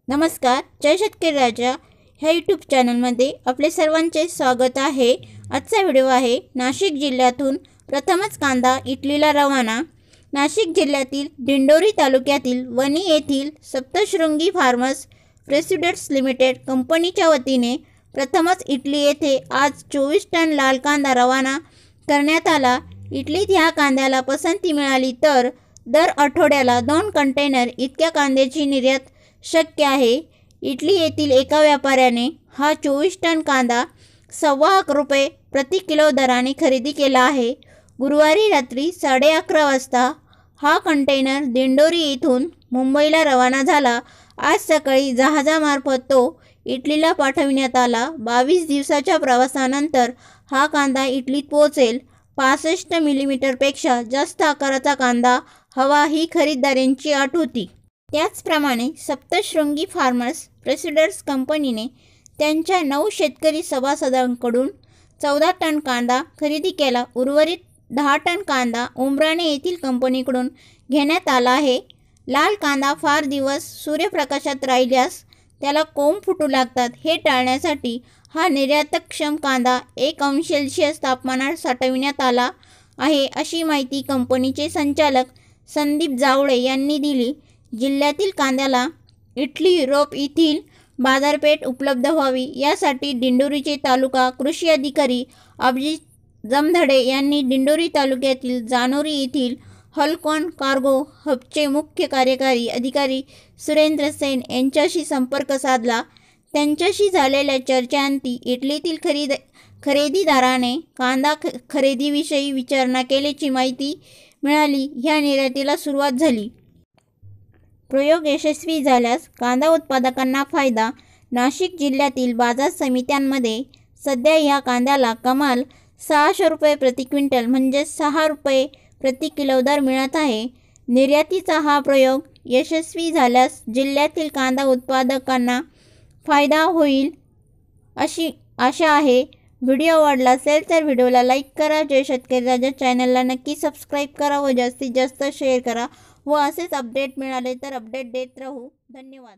नमस्कार, जय शेतकरी राजा ह्या यूट्यूब चॅनलमध्ये आपले सर्वांचे स्वागत आहे। आजचा व्हिडिओ आहे नाशिक जिल्ह्यातून प्रथमच कांदा इटलीला रवाना। नाशिक जिल्ह्यातील दिंडोरी तालुक्यातील वणी येथील सप्तशृंगी फार्मर्स प्रोड्यूसर्स लिमिटेड कंपनीच्या वतीने प्रथमच इटली येथे आज 24 टन लाल कांदा रवाना करण्यात आला। इटलीत ह्या कांद्याला पसंती मिळाली तर दर आठवड्याला 2 कंटेनर इतक्या कांद्याची निर्यात शक्य आहे। इटली येथील एका व्यापाऱ्याने हा 24 टन कांदा 1.25 रुपये प्रति किलो दराने खरेदी केला आहे। गुरुवारी रात्री 11:30 वाजता हा कंटेनर दिंडोरी येथून मुंबईला रवाना झाला। आज सकाळी जहाजामार्फत तो इटलीला पाठविण्यात आला। 22 दिवसाच्या प्रवासानंतर हा कांदा इटलीत पोहोचेल। 65 मिलीमीटरपेक्षा जास्त आकाराचा कांदा हवा ही खरीददारांची अट होती। त्याचप्रमाणे सप्तशृंगी फार्मर्स प्रोड्यूसर्स कंपनीने त्यांच्या 9 शेतकरी सभासदांकडून 14 टन कांदा खरेदी केला। उर्वरित 10 टन कांदा उमराणे येथील कंपनीकडून घेण्यात आला आहे। लाल कांदा फार दिवस सूर्यप्रकाशात राहिल्यास त्याला कोंब फुटू लागतात। हे टाळण्यासाठी हा निर्यातक्षम कांदा 1 अंश सेल्सिअस तापमानात साठविण्यात आला आहे, अशी माहिती कंपनीचे संचालक संदीप जावळे यांनी दिली। जिल्ह्यातील कांद्याला इटली, युरोप येथील बाजारपेठ उपलब्ध व्हावी यासाठी दिंडोरीचे तालुका कृषी अधिकारी अभिजित जमधडे यांनी दिंडोरी तालुक्यातील जानोरी येथील हलकॉन कार्गो हबचे मुख्य कार्यकारी अधिकारी सुरेंद्र सेन यांच्याशी संपर्क साधला। त्यांच्याशी झालेल्या चर्चेअंती इटलीतील खरेदीदाराने कांदा खरेदीविषयी विचारणा केल्याची माहिती मिळाली। ह्या निर्यातीला सुरुवात झाली। प्रयोग यशस्वी झाल्यास कांदा उत्पादकांना फायदा। नाशिक जिल्ह्यातील बाजार समित्यांमध्ये सध्या ह्या कांद्याला कमाल 600 रुपये प्रति क्विंटल म्हणजे 6 रुपये प्रति किलो दर मिळत आहे। निर्यातीचा हा प्रयोग यशस्वी झाल्यास जिल्ह्यातील कांदा उत्पादकांना फायदा होईल अशी आशा आहे। व्हिडिओ आवडला असेल तर व्हिडिओला लाईक करा। जय शेतकरी राजा चॅनलला नक्की सबस्क्राईब करा व जास्तीत जास्त शेअर करा व असेच अपडेट मिळाले तर अपडेट देत राहू। धन्यवाद।